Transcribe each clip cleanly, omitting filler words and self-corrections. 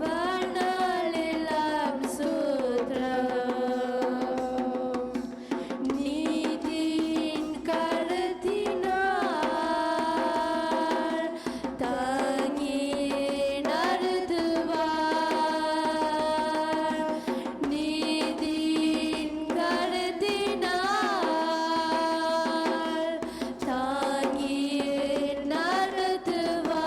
வாழ்நாளெல்லாம் சூத்திரம். நீதியின் கரத்தினால் தாங்கியே நடத்துவார். நீதியின் கரத்தினால் தாங்கியே நடத்துவார்.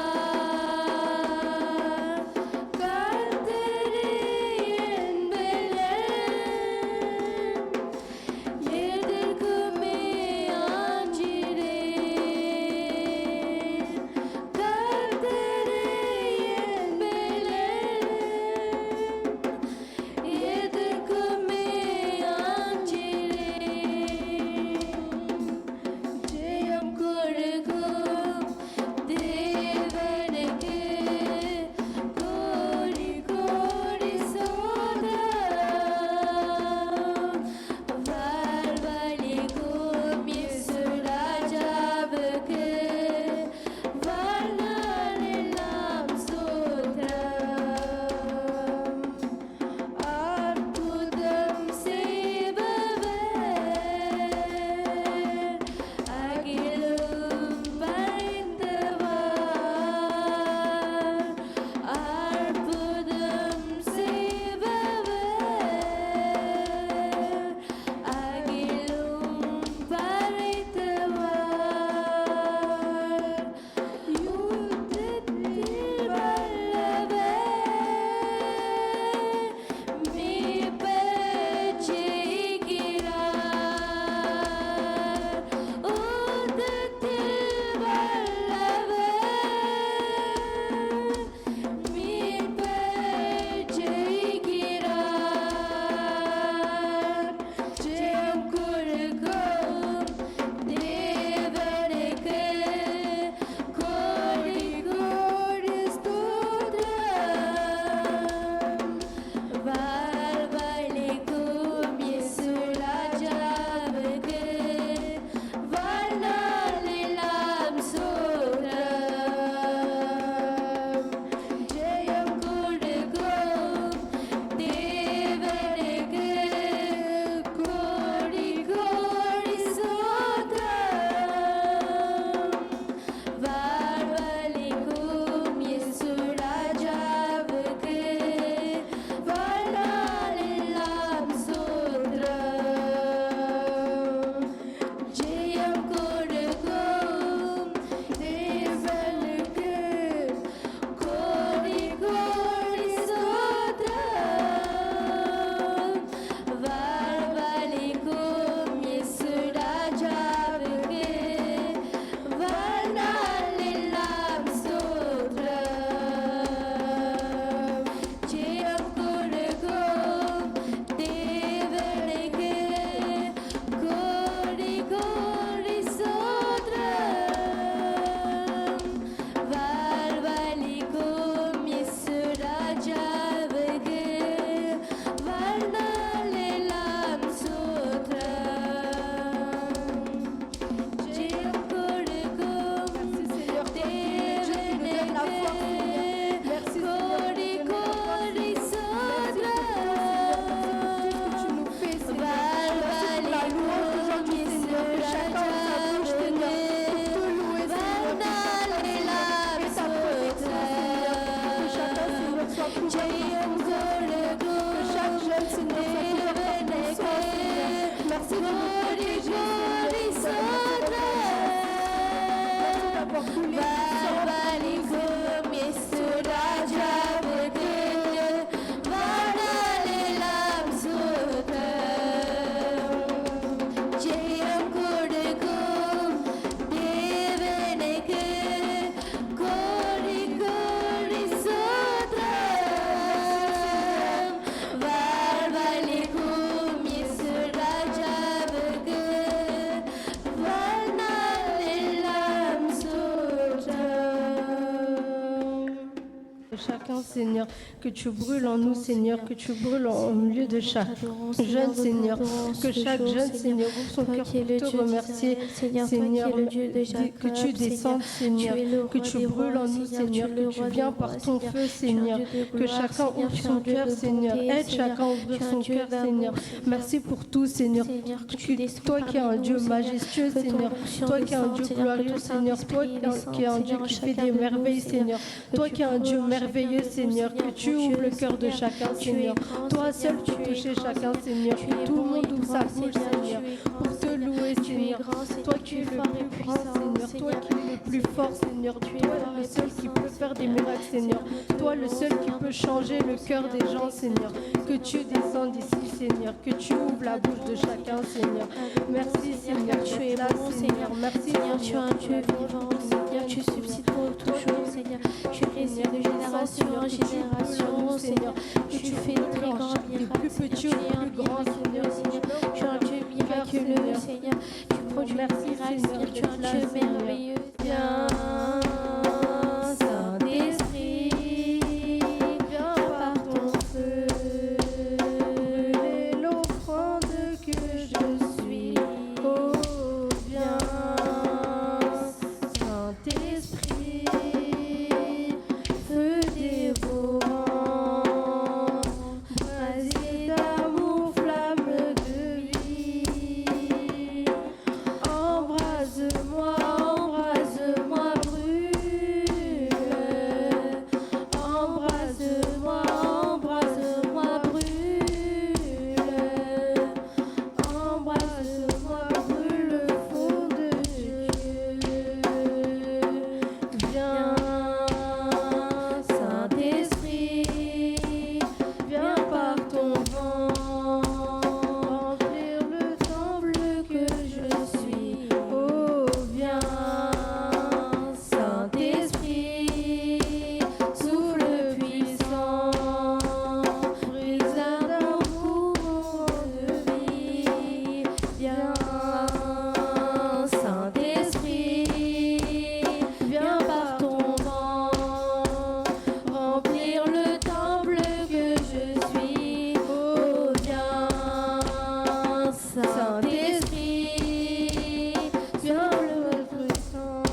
chacun, Seigneur, que tu brûles en nous, Seigneur, que tu brûles au milieu de chaque jeune, Seigneur, que chaque jeune, Seigneur, ouvre son cœur pour te remercier, Seigneur, que tu descendes, Seigneur, que tu brûles en nous, Seigneur, que tu viens par ton feu, Seigneur, que chacun ouvre son cœur, Seigneur, aide chacun à ouvrir son cœur, Seigneur. Merci pour tout, Seigneur, toi qui es un Dieu majestueux, Seigneur, toi qui es un Dieu glorieux, Seigneur, toi qui es un Dieu qui fait des merveilles, Seigneur, toi qui es un Dieu merveilleux, Seigneur, que tu ouvres le cœur de chacun, Seigneur. Toi seul tu touches chacun, Seigneur, que tout le monde ouvre sa bouche, Seigneur, pour te louer, Seigneur. Toi qui es le plus grand, Seigneur, toi qui es le plus fort, Seigneur, toi le seul qui peut faire des miracles, Seigneur, toi le seul qui peut changer le cœur des gens, Seigneur. Que tu descendes ici, Seigneur, que tu ouvres la bouche de chacun, Seigneur. Merci, Seigneur, tu es bon, Seigneur. Merci, Seigneur, tu es un Dieu vivant, Seigneur, tu subsides pour toutes choses, Seigneur. Tu résistes de génération en génération, Seigneur. Tu fais de très grands miracles, Seigneur. Tu es un grand Seigneur, Seigneur. Tu es un Dieu miraculeux, Seigneur. Tu produis des miracles, Seigneur. Tu es un Dieu merveilleux. Viens, Saint-Esprit, viens par ton feu, brûler l'offrande que je suis. Oh, viens, Saint-Esprit, feu dévorant, brasier d'amour, flamme de vie. Embrase-moi, embrase-moi, brûle. Embrase-moi, embrase-moi, brûle. Embrase-moi, brûle le feu de Dieu. Viens, Saint-Esprit, viens par ton vent, remplir le temple que je suis. Oh, viens, Saint-Esprit, souffle puissant, brise d'amour de vie. Viens, Saint-Esprit, viens par ton vent, remplir le temple que je suis. Oh, viens, Saint-Esprit, viens le puissant,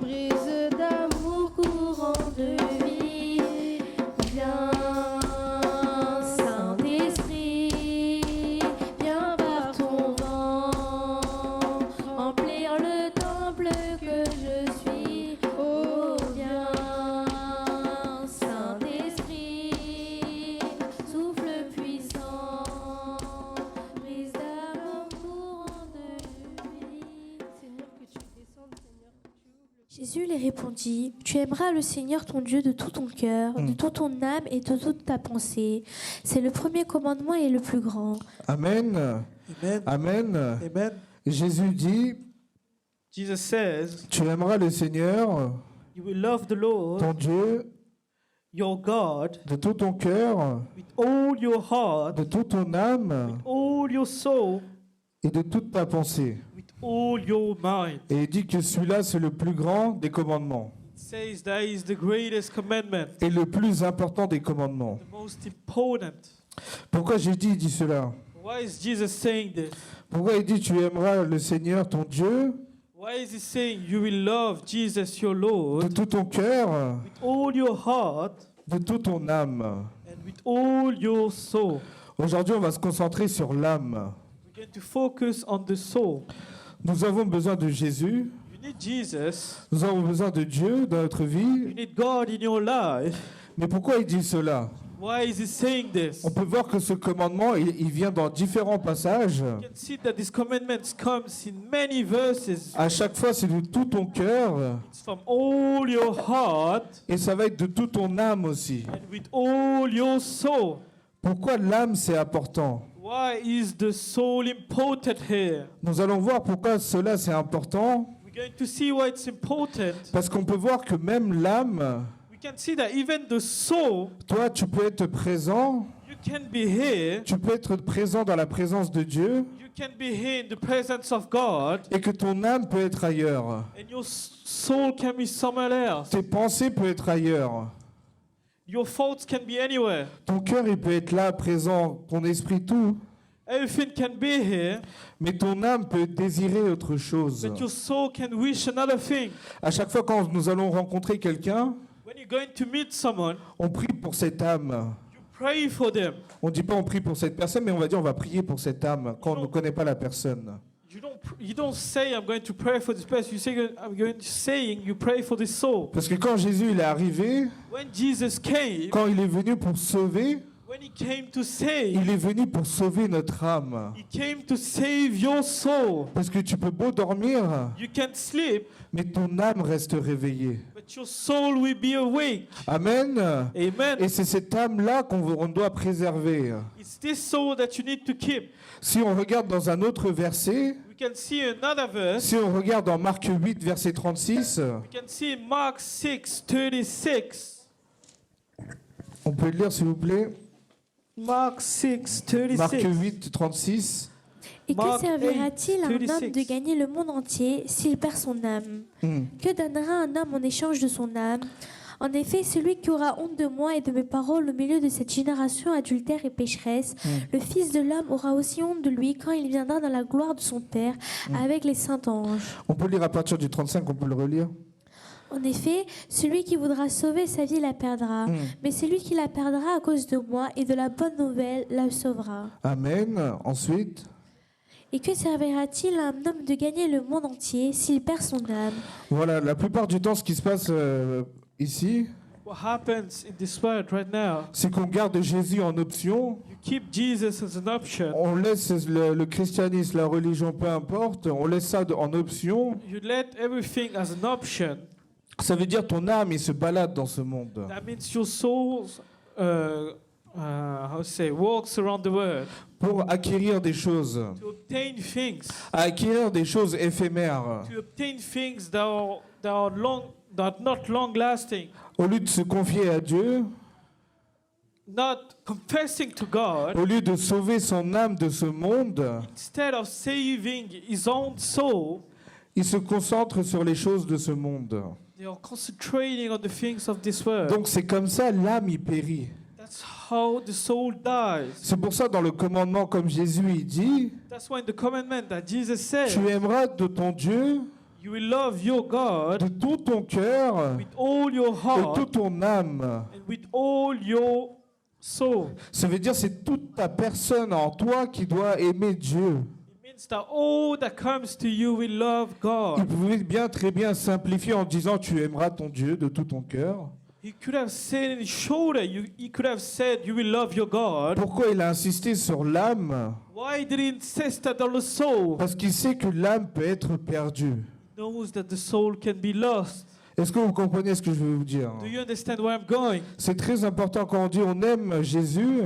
brise d'amour, courant de vie. Viens, Saint-Esprit, viens par ton vent, remplir le temple que je suis. Oh, viens, Saint-Esprit, souffle puissant, brise d'amour, courant de vie. Seigneur, que tu descendes, Seigneur, que tu ouvres le... Jésus lui répondit, tu aimeras le Seigneur ton Dieu de tout ton cœur, de toute ton âme et de toute ta pensée. C'est le premier commandement et le plus grand. Amen. Amen. Amen. Amen. Jésus dit, Jesus says, tu aimeras le Seigneur, you will love the Lord, ton Dieu, your God, de tout ton cœur, with all your heart, de toute ton âme all your soul, et de toute ta pensée. with all your mind. Et il dit que celui-là, c'est le plus grand des commandements It says that is the greatest commandment, et le plus important des commandements. the most important. Pourquoi j'ai dit cela? Why is Jesus saying this? Pourquoi il dit tu aimeras le Seigneur, ton Dieu, Why is he saying you will love Jesus your de Lord tout ton cœur, with all your heart de toute ton âme? and with all your soul? Aujourd'hui, on va se concentrer sur l'âme. We're going to focus on the soul. Nous avons besoin de Jésus, You need Jesus. nous avons besoin de Dieu dans notre You vie. need God in your life. Mais pourquoi il dit cela? Why is he saying this? On peut voir que ce commandement, il vient dans différents passages. You can see that this commandment comes in many verses. À chaque fois, c'est de tout ton cœur It's from all your heart et ça va être de toute ton âme aussi. and with all your soul. Pourquoi l'âme, c'est important? Why is the soul important here? Nous allons voir pourquoi cela, c'est important. We're going to see why it's important. Parce qu'on peut voir que même l'âme, We can see that even the soul, toi, tu peux être présent, you can be here, tu peux être présent dans la présence de Dieu you can be here in the presence of God, et que ton âme peut être ailleurs. and your soul can be somewhere else. Tes pensées peuvent être ailleurs. Your thoughts can be anywhere. Ton cœur, il peut être là, présent, ton esprit, tout. Everything can be here, Mais ton âme peut désirer autre chose. but your soul can wish another thing. À chaque fois quand nous allons rencontrer quelqu'un, When you're going to meet someone, on prie pour cette âme. you pray for them. On ne dit pas on prie pour cette personne, mais on va dire on va prier pour cette âme quand on ne connaît pas la personne. You don't say I'm going to pray for this person. You say I'm going to saying you pray for this soul. Parce que quand Jésus il est arrivé, When Jesus came, quand il est venu pour sauver, when he came to save, il est venu pour sauver notre âme. he came to save your soul. Parce que tu peux beau dormir, You can sleep, mais ton âme reste réveillée. but your soul will be awake. Amen. Amen. Et c'est cette âme-là qu'on doit préserver. It's this soul that you need to keep. Si on regarde dans un autre verset, We can see another verse. si on regarde dans Marc 8, verset 36, We can see in Mark 6:36. on peut le lire s'il vous plaît. Mark 6:36. Marc 8, 36. Et que Mark servira-t-il à un 8, homme de 36. gagner le monde entier s'il perd son âme? Que donnera un homme en échange de son âme? En effet, celui qui aura honte de moi et de mes paroles au milieu de cette génération adultère et pécheresse, le Fils de l'homme aura aussi honte de lui quand il viendra dans la gloire de son Père avec les saints anges. On peut lire à partir du 35, on peut le relire. En effet, celui qui voudra sauver sa vie la perdra, mais celui qui la perdra à cause de moi et de la bonne nouvelle la sauvera. Amen. Ensuite, Et que servira-t-il à un homme de gagner le monde entier s'il perd son âme? voilà, la plupart du temps, ce qui se passe ici, What happens in this world right now? c'est qu'on garde Jésus en option. You keep Jesus as an option. On laisse le christianisme, la religion, peu importe, on laisse ça en option. You let everything as an option. Ça veut dire ton âme, il se balade dans ce monde. That means your soul, how to say, walks around the world Pour acquérir des choses. to obtain things, Acquérir des choses éphémères. to obtain things that are not long lasting. Au lieu de se confier à Dieu, Not confessing to God, au lieu de sauver son âme de ce monde, instead of saving his own soul, il se concentre sur les choses de ce monde. they are concentrating on the things of this world. Donc c'est comme ça, l'âme y périt. That's how the soul dies. C'est pour ça, dans le commandement, comme Jésus il dit, That's why in the commandment that Jesus said, tu aimeras de ton Dieu you will love your God de tout ton cœur, with all your de heart toute ton âme. and with all your soul. Ça veut dire c'est toute ta personne en toi qui doit aimer Dieu. It means that all that comes to you will love Il God. pouvait bien très bien simplifier en disant tu aimeras ton Dieu de tout ton cœur. He could have said in shorter, he could have said you will love your God. Pourquoi il a insisté sur l'âme? Why did he insist that on the soul? Parce qu'il sait que l'âme peut être perdue. He knows that the soul can be lost. Est-ce que vous comprenez ce que je veux vous dire? Do you understand where I'm going? C'est très important quand on dit on aime Jésus.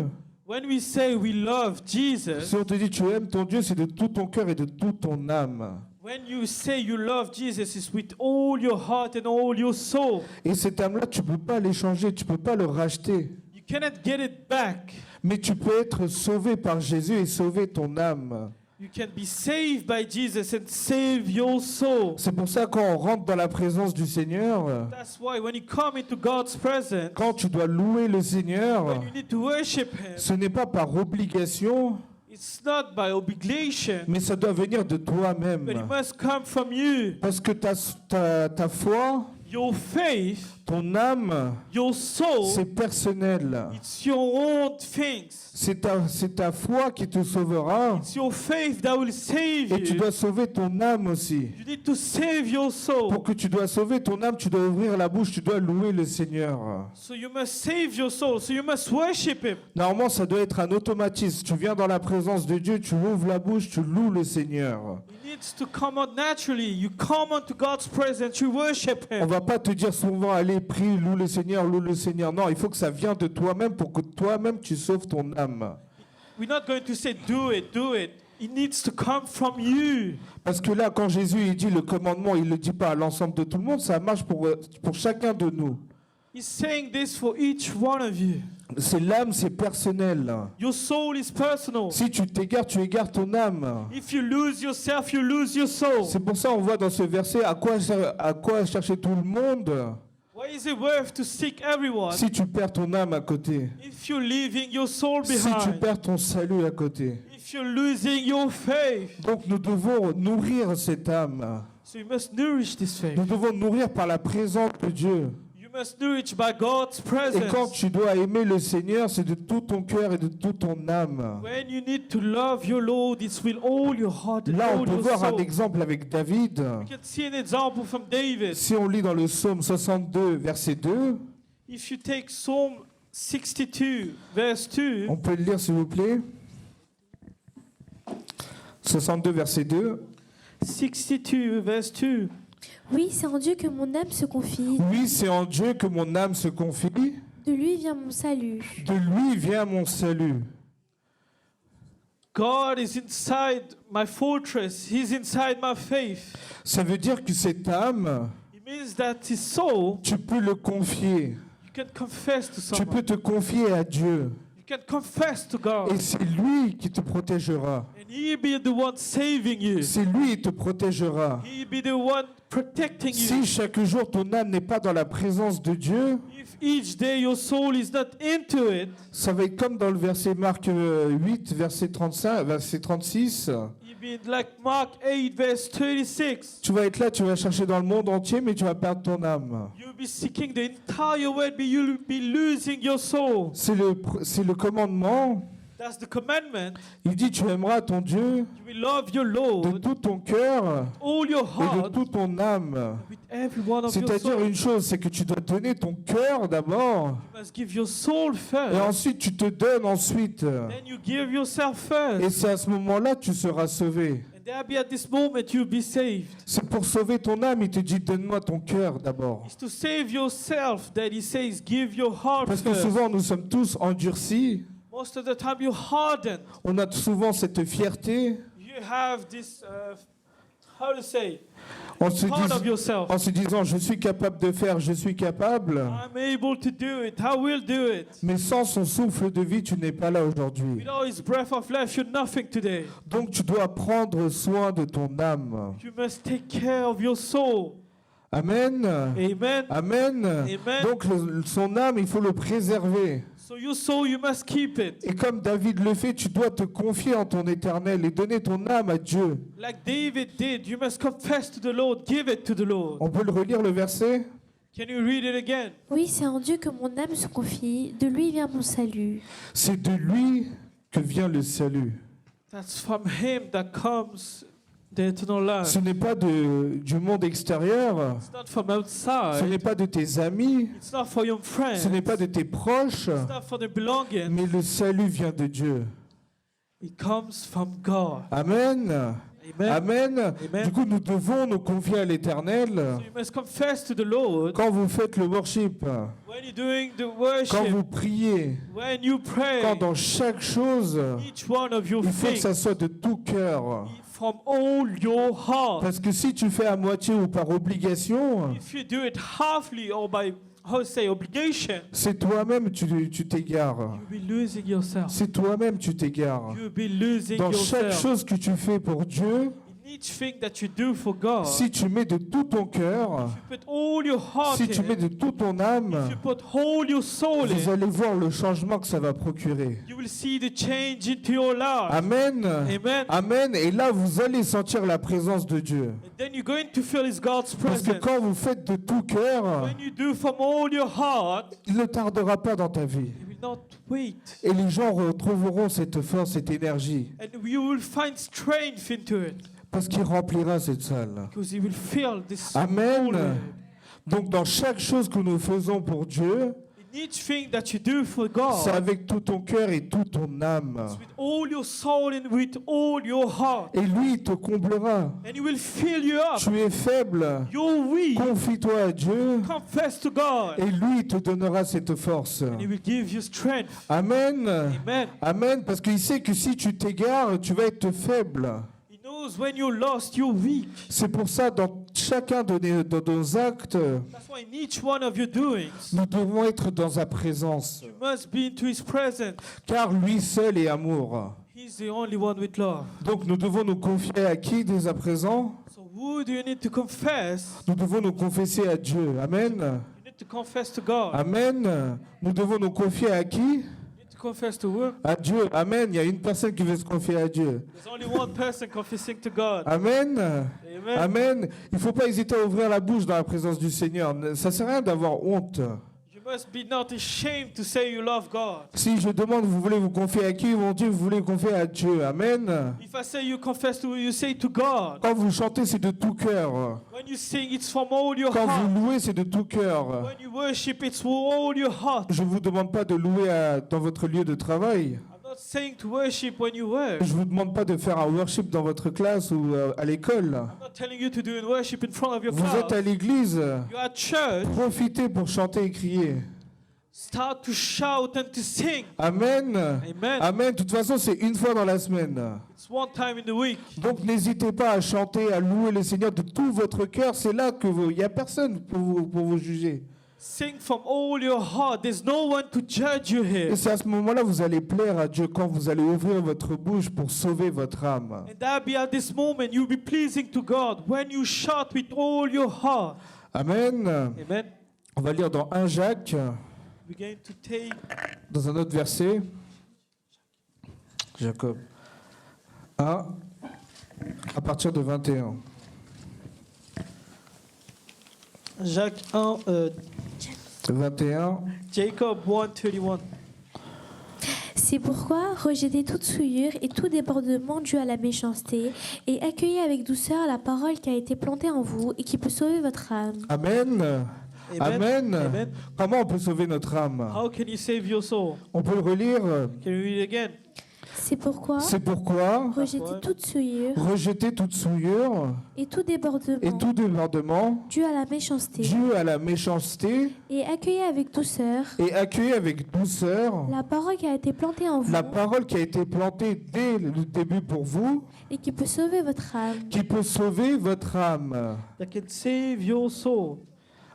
When we say we love Jesus, Si on te dit tu aimes ton Dieu, c'est de tout ton cœur et de toute ton âme. when you say you love Jesus, it's with all your heart and all your soul. Et cette âme-là, tu ne peux pas l'échanger, tu ne peux pas le racheter. You cannot get it back. Mais tu peux être sauvé par Jésus et sauver ton âme. You can be saved by Jesus and save your soul. C'est pour ça quand on rentre dans la présence du Seigneur, That's why when you come into God's presence, quand tu dois louer le Seigneur, when you need to worship Him, ce n'est pas par obligation, it's not by obligation, mais ça doit venir de but it toi-même. must come from you. Parce que ta foi, Your faith, ton âme, your soul, c'est personnel. it's your own things. C'est ta foi qui te sauvera. It's your faith that will save Et tu you. dois sauver ton âme aussi. You need to save your soul. Pour que tu dois sauver ton âme, tu dois ouvrir la bouche, tu dois louer le Seigneur. So you must save your soul. So you must worship Him. Normalement, ça doit être un automatisme. Tu viens dans la présence de Dieu, tu ouvres la bouche, tu loues le Seigneur. It needs to come out naturally. You come into God's presence, you worship On Him. va pas te dire souvent, allez, prie, loue le Seigneur, loue le Seigneur. Non, il faut que ça vienne de toi-même pour que toi-même tu sauves ton âme. We're not going to say, do it, do it. It needs to come from you. Parce que là, quand Jésus il dit le commandement, il ne le dit pas à l'ensemble de tout le monde, ça marche pour chacun de nous. He's saying this for each one of you. C'est l'âme, c'est personnel. Your soul is personal. Si tu t'égares, tu égares ton âme. If you lose yourself, you lose your soul. C'est pour ça on voit dans ce verset à quoi chercher tout le monde. Why Why is it worth to seek everyone si tu perds ton âme à côté? if you're leaving your soul Si tu behind? perds ton salut à côté? If you're losing your faith? Donc nous devons nourrir cette âme. So you must nourish this faith. Nous devons nourrir par la présence de Dieu. You must nourish by God's Et quand presence. tu dois aimer le Seigneur, c'est de tout ton cœur et de toute ton âme. When you need to love your Lord, it's with all your heart and Là, on all peut your voir un soul. exemple avec David. You can see an example from David. Si on lit dans le psaume 62, verset 2, If you take Psalm 62, verse 2, on peut le lire s'il vous plaît. 62, verset 2. 62, verse 2. Oui, c'est en Dieu que mon âme se confie. Oui, c'est en Dieu que mon âme se confie. De lui vient mon salut. De lui vient mon salut. God is inside my fortress. He's inside my faith. Ça veut dire que cette âme, It means that his soul, tu peux le confier. you can confess to Tu someone. peux te confier à Dieu. You can confess to God. Et c'est lui qui te protégera. And he be the one saving you. C'est lui qui te protégera. He be the one protecting you. Si chaque jour ton âme n'est pas dans la présence de Dieu, If each day your soul is not into it, ça va être comme dans le verset Marc 8, verset 35, verset 36. you be like Mark 8, verse 36. Tu vas être là, tu vas chercher dans le monde entier, mais tu vas perdre ton âme. You'll be seeking the entire world, but you'll be losing your soul. C'est le commandement. That's the commandment. Il dit, tu aimeras ton Dieu You will love your de Lord, tout ton cœur all your et de heart, toute ton âme. with every one of your C'est-à-dire soul. une chose, c'est que tu dois donner ton cœur d'abord, You must give your soul et first. ensuite tu te donnes ensuite. Then you give yourself Et first. c'est à ce moment-là que tu seras sauvé. And there be at this moment you'll be saved. C'est pour sauver ton âme, il te dit, donne-moi ton cœur d'abord. It's to save yourself that he says, give your heart Parce que first. souvent nous sommes tous endurcis, Most of the time you're hardened. on a souvent cette fierté, You have this, how to say, en se, part of dis- yourself. en se disant, je suis capable de faire, je suis capable, I'm able to do it. I will do it. mais sans son souffle de vie, tu n'es pas là aujourd'hui. Without his breath of life, you're nothing today. Donc tu dois prendre soin de ton âme. You must take care of your soul. Amen. Amen. Amen. Amen. Donc son âme, il faut le préserver. So your soul, you must keep it. Et comme David le fait, tu dois te confier en ton éternel et donner ton âme à Dieu. Like David did, you must confess to the Lord. Give it to the Lord. On peut le relire le verset? Can you read it again? Oui, c'est en Dieu que mon âme se confie. De lui vient mon salut. C'est de lui que vient le salut. That's from him that comes the eternal Ce life. n'est pas du monde extérieur, It's not from ce n'est outside. pas de tes amis, It's not for your friends. ce n'est pas de tes proches, It's not for the belonging. mais le salut vient de Dieu. It comes from God. Amen. Amen. Amen. Amen. Du coup, nous devons nous confier à l'éternel. So you must confess to the Lord Quand vous faites le worship, when you're doing the quand worship, vous priez, when you pray. quand dans chaque chose, Each one of your il faut que things ça soit de tout cœur. from all your heart. Parce que si tu fais à moitié ou par obligation, If you do it halfly or by, how to say, obligation, c'est toi-même tu t'égares. you'll be losing yourself. C'est toi-même tu t'égares. You'll be losing Dans chaque yourself. chose que tu fais pour Dieu, In each thing that you do for God, si tu mets de tout ton cœur, you put all your heart si tu mets in, de toute ton âme, if you put all your soul vous in, allez voir le changement que ça va procurer. you will see the change into your life. Amen. Amen. Amen. Et là, vous allez sentir la présence de Dieu. And then you're going to feel His God's Parce que presence. quand vous faites de tout cœur, When you do from all your heart, il ne tardera pas dans ta vie. you will not wait. Et les gens retrouveront cette force, cette énergie. And you will find strength into it. Parce qu'il remplira cette salle. Because you will feel this. Amen. fullness. Donc dans chaque chose que nous faisons pour Dieu, In each thing that you do for God, c'est avec tout ton cœur et toute ton âme. it's with all your soul and with all your heart. Et lui, il te comblera. And He will fill you up. Tu es faible. You're weak. Confie-toi à Dieu. Confess to God. Et lui, il te donnera cette force. And He will give you strength. Amen. Amen. Amen. Parce qu'il sait que si tu t'égares, tu vas être faible. He knows when you're lost, you're weak. C'est pour ça, dans chacun de nos actes, That's why in each one of your doings, nous devons être dans sa présence. you must be into His presence. Car lui seul est amour. He's the only one with love. Donc nous devons nous confier à qui dès à présent? So who do you need to confess? Nous devons nous confesser à Dieu. Amen. You need need to confess to God. Amen. Nous devons nous confier à qui? You need to confess to who? À Dieu. Amen. Il y a une personne qui veut se confier à Dieu. There's only one person confessing to God. Amen. Amen. Amen. Il ne faut pas hésiter à ouvrir la bouche dans la présence du Seigneur. Ça ne sert à rien d'avoir honte. You must be not ashamed to say you love God. Si je demande, vous voulez vous confier à qui? Ils vont dire, vous voulez vous confier à Dieu. Amen. If I say you confess to, you say to God. Quand vous chantez, c'est de tout cœur. When you sing, it's from all your Quand heart. vous louez, c'est de tout cœur. When you worship, it's from all your heart. Je ne vous demande pas de louer dans votre lieu de travail. I'm not saying to worship when you work. Je ne vous demande pas de faire un worship dans votre classe ou à l'école. I'm not telling you to do a worship in front of your Vous êtes à class. l'église. You're at church. Profitez pour chanter et crier. Start to shout and to sing. Amen. Amen. Amen. De toute façon, c'est une fois dans la semaine. It's one time in the week. Donc n'hésitez pas à chanter, à louer le Seigneur de tout votre cœur. C'est là que il n'y a personne pour vous juger. Sing from all your heart. There's no one to judge you here. Et c'est à ce moment-là que vous allez plaire à Dieu quand vous allez ouvrir votre bouche pour sauver votre âme. And that be at this moment you'll be pleasing to God when you shout with all your heart. Amen. Amen. On va lire dans 1 Jacques, We're going to take dans un autre verset. Jacob 1, à partir de 21. Jacques 1, 21. Jacob 1:31. C'est pourquoi rejetez toute souillure et tout débordement dû à la méchanceté et accueillez avec douceur la parole qui a été plantée en vous et qui peut sauver votre âme. Amen. Amen. Amen. Comment on peut sauver notre âme? How can you save your soul? On peut le relire. Can you read it again? C'est pourquoi C'est pourquoi rejetez toute souillure rejetez toute souillure et tout débordement et tout débordement dû à la méchanceté dû à la méchanceté et accueillez avec douceur et accueillez avec douceur la parole qui a été plantée en vous la parole qui a été plantée dès le début pour vous, et qui peut sauver votre âme. qui peut sauver votre âme. That can save your soul.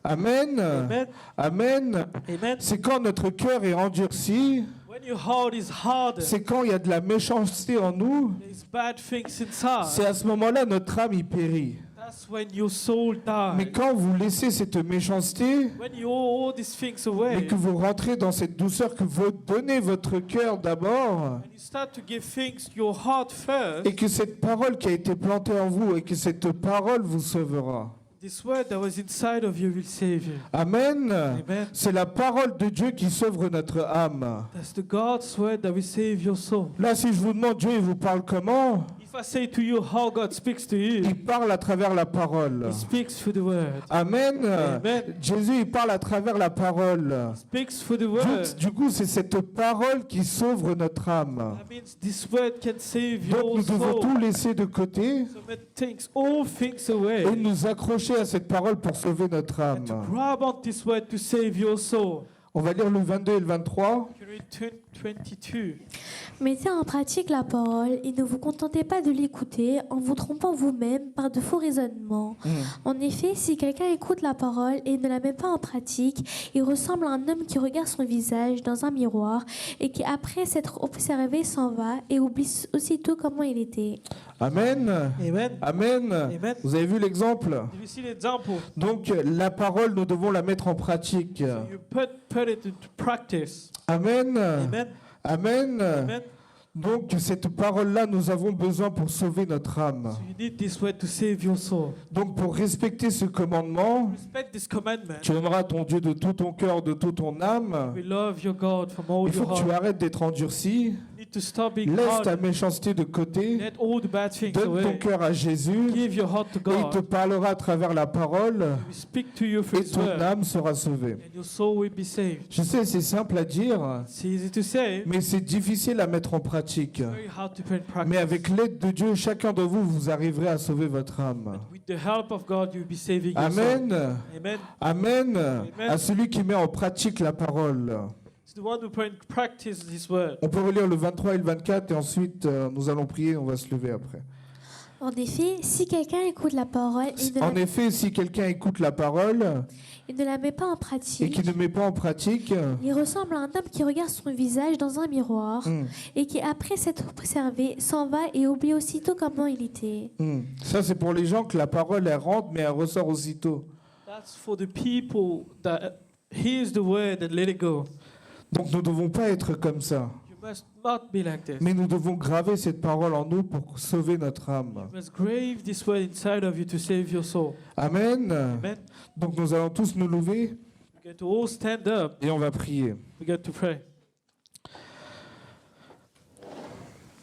Amen. Amen. Amen. Amen. C'est quand notre cœur est endurci, When your heart is hardened, c'est quand il y a de la méchanceté en nous, there's bad things c'est inside. à ce moment-là notre âme y périt. That's when your soul Mais dies. quand vous laissez cette méchanceté, When you all these things mais away, que vous rentrez dans cette douceur, que vous donnez votre cœur d'abord, and you start to give things your heart first, et que cette parole qui a été plantée en vous, et que cette parole vous sauvera. this word that was inside of you will save you. Amen. Amen. C'est la parole de Dieu qui sauve notre âme. That's the God's word that will save your soul. Là, si je vous demande, Dieu, il vous parle comment? If I say to you how God speaks to you, Il parle à travers la parole. He speaks through the word. Amen. Amen. Jésus, il parle à travers la parole. Speaks through the word. Du coup, c'est cette parole qui sauve notre âme. That means this word can save Donc, your nous devons soul. tout laisser de côté So it takes all things away et nous accrocher à cette parole pour sauver notre âme. and to grab on this word to save your soul. On va lire le 22 et le 23. You can read 22. Mettez en pratique la parole et ne vous contentez pas de l'écouter en vous trompant vous-même par de faux raisonnements. En effet, si quelqu'un écoute la parole et ne la met pas en pratique, il ressemble à un homme qui regarde son visage dans un miroir et qui, après s'être observé, s'en va et oublie aussitôt comment il était. Amen. Amen. Amen. Amen. Vous avez vu l'exemple? Do you see the example? Donc, la parole, nous devons la mettre en pratique. You put it into practice. Amen. Amen. Amen. Amen. Donc, cette parole-là, nous avons besoin pour sauver notre âme. So you need this word to save your soul. Donc, pour respecter ce commandement, Respect this commandment. tu aimeras ton Dieu de tout ton cœur, de toute ton âme. We love your God from all Il faut your que tu heart. arrêtes d'être endurci. You need to stop being Laisse ta hard. méchanceté de côté. Let all the bad things Donne ton away. cœur à Jésus. Give your heart to Et il te God. parlera à travers la parole. We speak to you through Et His ton word. âme sera sauvée. And your soul will be saved. Je sais, c'est simple à dire, It's easy to say. mais c'est difficile à mettre en pratique. Very hard to put in practice. Mais avec l'aide de Dieu, chacun de vous, vous arriverez à sauver votre âme. With the help of God, you'll be saving your Amen. soul. Amen. Amen. Amen. À celui qui met en pratique la parole. It's the one who put in practice His word. On peut relire le 23 et le 24 et ensuite nous allons prier, on va se lever après. En effet, si quelqu'un écoute la parole En effet, si quelqu'un écoute la parole et ne la met pas en et pratique, qui ne met pas en pratique, il ressemble à un homme qui regarde son visage dans un miroir hum, et qui, après s'être observé, s'en va et oublie aussitôt comment il était. ça c'est pour les gens que la parole elle rentre mais elle ressort aussitôt. That's for the people that hears the word and let it go. Donc nous ne devons pas être comme ça, You must not be like this. mais nous devons graver cette parole en nous pour sauver notre âme. You must grave this word inside of you to save your soul. Amen. Amen. Donc nous allons tous nous lever We're going to all stand up. et on va prier. We're going to pray.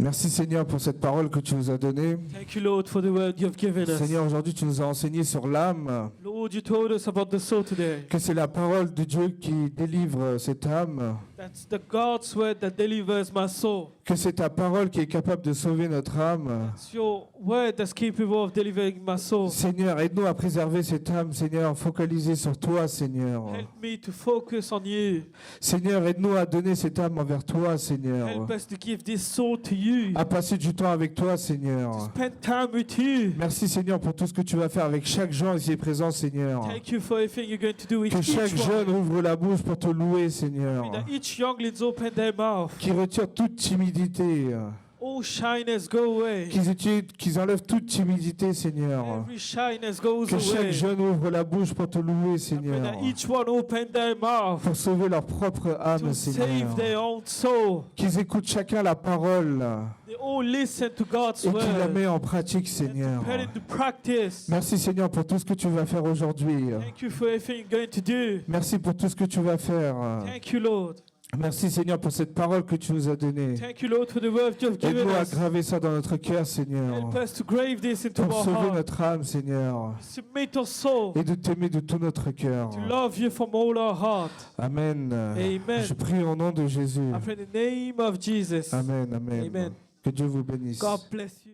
Merci Seigneur pour cette parole que tu nous as donnée. Thank you, Lord, for the word you've given us. Seigneur, aujourd'hui tu nous as enseigné sur l'âme, Lord, you told us about the soul today. que c'est la parole de Dieu qui délivre cette âme, That's the God's word that delivers my soul. que c'est ta parole qui est capable de sauver notre âme. It's your word that's capable of delivering my soul. Seigneur, aide-nous à préserver cette âme, Seigneur, focalisée sur toi, Seigneur. Help me to focus on you. Seigneur, aide-nous à donner cette âme envers toi, Seigneur. Help us to give this soul to you. À passer du temps avec toi, To Seigneur. spend time with you. Merci, Seigneur, pour tout ce que tu vas faire avec chaque gens ici présent, Seigneur. Thank you for everything you're going to do with Que each chaque jeune one. ouvre la bouche pour te louer, Seigneur. That each younglings open their mouth. Qui retire toute timidité. All shyness go away. Qu'ils enlèvent toute timidité, Seigneur. Every shyness goes Que chaque away. jeune ouvre la bouche pour te louer, And Seigneur. that each one open their mouth Pour sauver leur propre âme, to Seigneur. save their own soul. Qu'ils écoutent chacun la parole They all listen to God's et qu'ils la word mettent en pratique, and Seigneur. to put it into practice. Merci, Seigneur, pour tout ce que tu vas faire aujourd'hui. Thank you for everything you're going to do. Merci pour tout ce que tu vas faire. Thank you, Lord. Merci, Seigneur, pour cette parole que tu nous as donnée. Thank you, Lord, for the word you've given Aide-nous à us. graver ça dans notre cœur, Seigneur. Help us to grave this into Pour our sauver heart. notre âme, Seigneur. Submit our soul Et de t'aimer de tout notre cœur. to love you from all our heart. Amen. Amen. Je prie au nom de Jésus. I pray in the name of Jesus. Amen, amen. Amen. Que Dieu vous bénisse. God bless you.